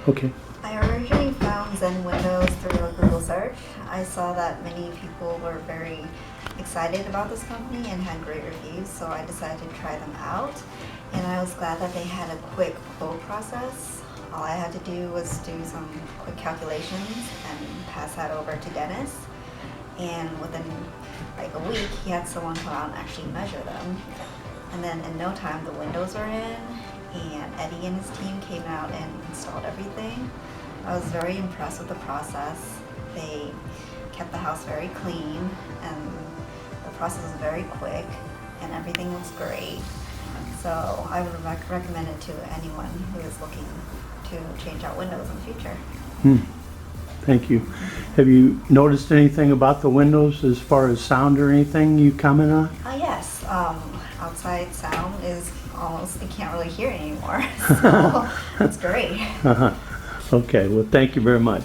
Okay. I originally found Zen Windows through a Google search. I saw that many people were very excited about this company and had great reviews, so I decided to try them out. And I was glad that they had a quick quote process. All I had to do was do some quick calculations and pass that over to Dennis. And within like a week, he had someone come out and actually measure them. And then in no time, the windows were in, and Eddie and his team came out and installed everything. I was very impressed with the process. They kept the house very clean, and the process was very quick, and everything looks great. So I would recommend it to anyone who is looking to change out windows in the future. Thank you. Have you noticed anything about the windows as far as sound or anything you comment on? Yes, outside sound is almost, you can't really hear it anymore, so it's great. Okay, well, thank you very much.